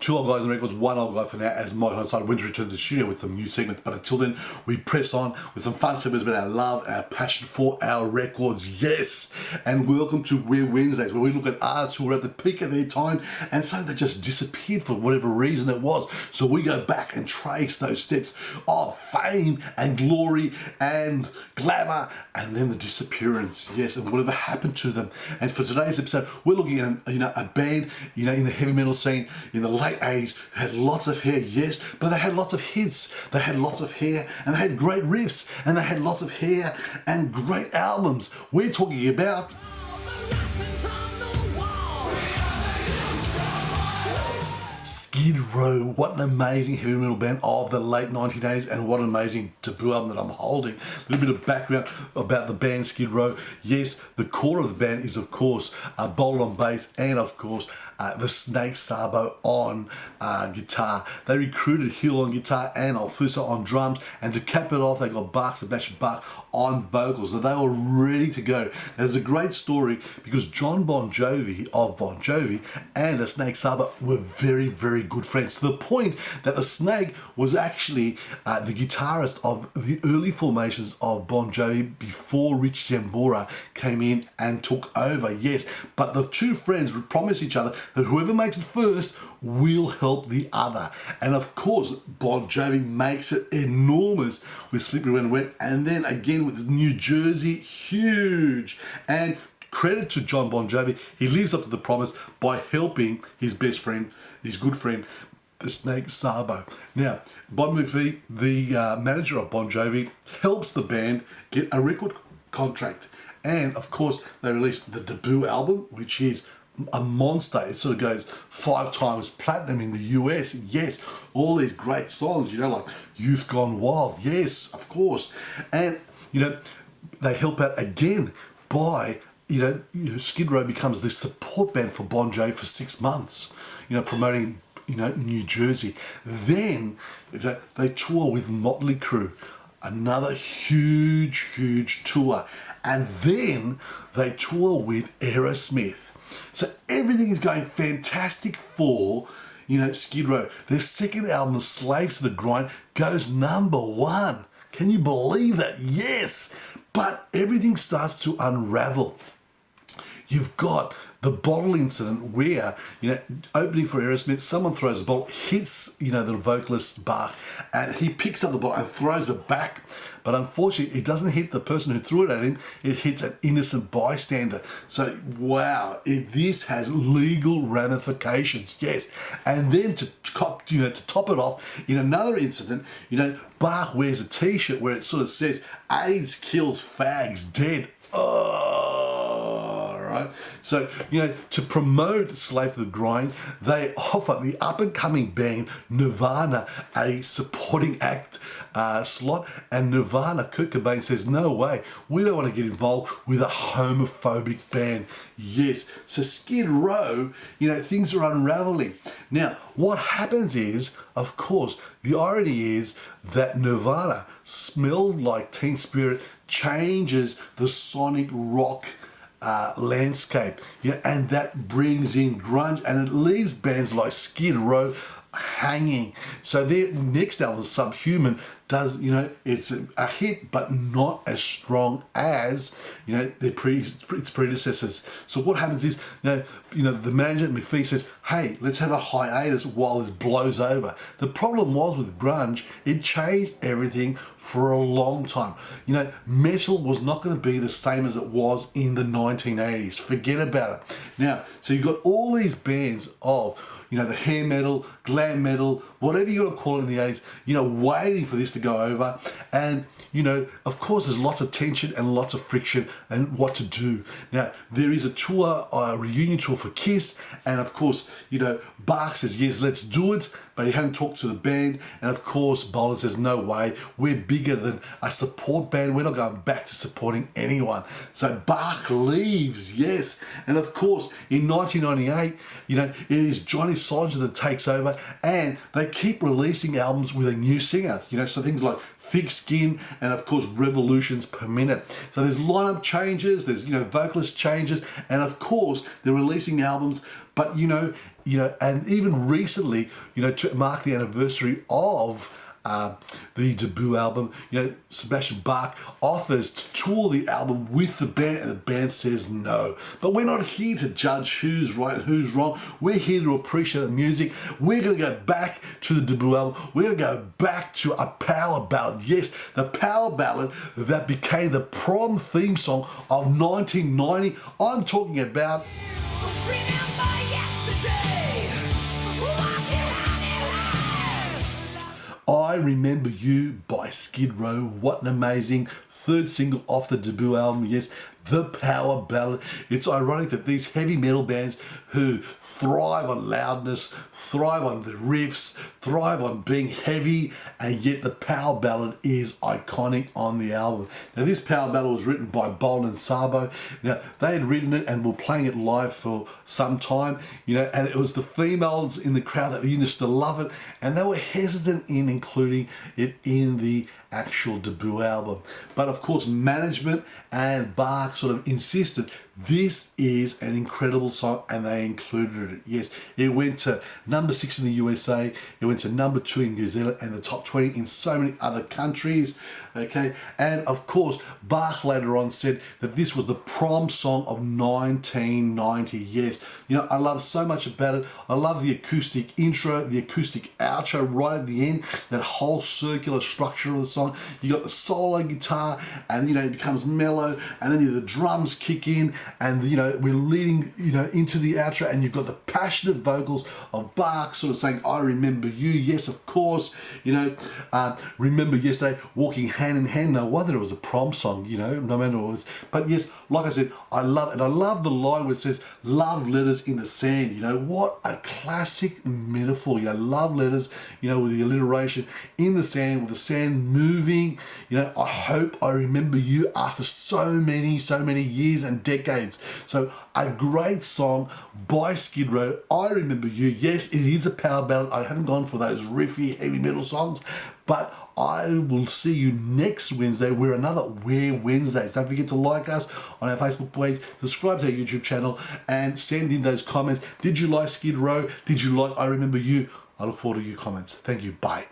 Two old guys on records, one old guy for now, as Mike and I decided when to return to the studio with some new segments. But until then, we press on with some fun segments about our love, our passion for our records. Yes! And welcome to We're Wednesdays, where we look at artists who were at the peak of their time and suddenly they just disappeared for whatever reason it was. So we go back and trace those steps of fame and glory and glamour and then the disappearance. Yes, and whatever happened to them. And for today's episode, we're looking at a band in the heavy metal scene in the late 80s who had lots of hair, yes, but they had lots of hits. They had lots of hair and they had great riffs and they had lots of hair and great albums. We're talking about Skid Row. What an amazing heavy metal band of the late 1980s, and what an amazing debut album that I'm holding. A little bit of background about the band Skid Row. Yes, the core of the band is of course BALLAD on bass and of course the Snake Sabo on guitar. They recruited Hill on guitar and Alfuso on drums, and to cap it off they got Sebastian Bach on vocals. So they were ready to go. Now, there's a great story because John Bon Jovi of Bon Jovi and the Snake Sabo were very, very good friends, to the point that the Snake was actually the guitarist of the early formations of Bon Jovi before Rich Jambora came in and took over. Yes, but the two friends would promise each other that whoever makes it first will help the other. And of course, Bon Jovi makes it enormous with Slippery When Wet, and then again with New Jersey, huge. And credit to John Bon Jovi, he lives up to the promise by helping his best friend, his good friend, the Snake Sabo. Now, Bob McVie, the manager of Bon Jovi, helps the band get a record contract. And of course, they released the debut album, which is a monster. It sort of goes 5 times platinum in the US. Yes, all these great songs, like Youth Gone Wild. Yes, of course. And, they help out again by, Skid Row becomes the support band for Bon Jovi for 6 months, promoting, New Jersey. Then they tour with Motley Crue, another huge, huge tour. And then they tour with Aerosmith. So everything is going fantastic for, Skid Row. Their second album, Slave to the Grind, goes #1. Can you believe that? Yes! But everything starts to unravel. You've got the bottle incident where, opening for Aerosmith, someone throws a bottle, hits, the vocalist Bach, and he picks up the bottle and throws it back. But unfortunately, it doesn't hit the person who threw it at him, it hits an innocent bystander. So, wow, this has legal ramifications, yes. And then to top it off, in another incident, Bach wears a t-shirt where it sort of says, AIDS kills fags dead. Right? So, to promote Slave to the Grind, they offer the up-and-coming band Nirvana a supporting act slot, and Nirvana, Kurt Cobain, says, no way, we don't want to get involved with a homophobic band. Yes, so Skid Row, things are unraveling. Now, what happens is, of course, the irony is that Nirvana, Smelled Like Teen Spirit, changes the sonic rock landscape, and that brings in grunge, and it leaves bands like Skid Row hanging. So their next album, Subhuman, does, it's a hit, but not as strong as, its predecessors. So what happens is, the manager, McPhee, says, hey, let's have a hiatus while this blows over. The problem was with grunge, it changed everything for a long time. Metal was not going to be the same as it was in the 1980s. Forget about it. Now, so you've got all these bands of, the hair metal, glam metal, whatever you want to call it in the 80s, waiting for this to go over. And, of course, there's lots of tension and lots of friction and what to do. Now, there is a tour, a reunion tour for Kiss. And, of course, Bach says, yes, let's do it. But he hadn't talked to the band. And, of course, Boulder says, no way. We're bigger than a support band. We're not going back to supporting anyone. So Bach leaves, yes. And, of course, in 1998, it is Johnny Solinger that takes over, and they keep releasing albums with a new singer, so things like Thick Skin and of course Revolutions Per Minute. So there's lineup changes, there's vocalist changes, and of course they're releasing albums, but you know, and even recently, you know, to mark the anniversary of the debut album, you know, Sebastian Bach offers to tour the album with the band, and the band says no. But we're not here to judge who's right and who's wrong. We're here to appreciate the music. We're going to go back to the debut album. We're going to go back to a power ballad. Yes, the power ballad that became the prom theme song of 1990. I'm talking about I Remember You by Skid Row. What an amazing third single off the debut album. Yes, the power ballad. It's ironic that these heavy metal bands who thrive on loudness, thrive on the riffs, thrive on being heavy, and yet the power ballad is iconic on the album. Now, this power ballad was written by BALLAD and Sabo. Now, they had written it and were playing it live for some time, you know, and it was the females in the crowd that used to love it, and they were hesitant in including it in the actual debut album. But of course, management and Bach sort of insisted this is an incredible song, and they included it. Yes, it went to number 6 in the USA, it went to number 2 in New Zealand, and the top 20 in so many other countries. Okay, and of course, Bach later on said that this was the prom song of 1990. Yes, you know, I love so much about it. I love the acoustic intro, the acoustic outro right at the end, that whole circular structure of the song. You got the solo guitar, and you know, it becomes mellow, and then the drums kick in, and you know, we're leading, you know, into the outro, and you've got the passionate vocals of Bach sort of saying, I remember you. Yes, of course, you know, remember yesterday, walking hand in hand. No wonder it was a prom song, you know, no matter what it was. But yes, like I said, I love it. I love the line where it says love letters in the sand. You know, what a classic metaphor. You know, love letters, you know, with the alliteration in the sand, with the sand moving. You know, I hope I remember you after so many years and decades. So a great song by Skid Row, I Remember You. Yes, it is a power ballad. I haven't gone for those riffy heavy metal songs, but I will see you next Wednesday. We're another We're Wednesdays. Don't forget to like us on our Facebook page, subscribe to our YouTube channel, and send in those comments. Did you like Skid Row? Did you like I Remember You? I look forward to your comments. Thank you. Bye.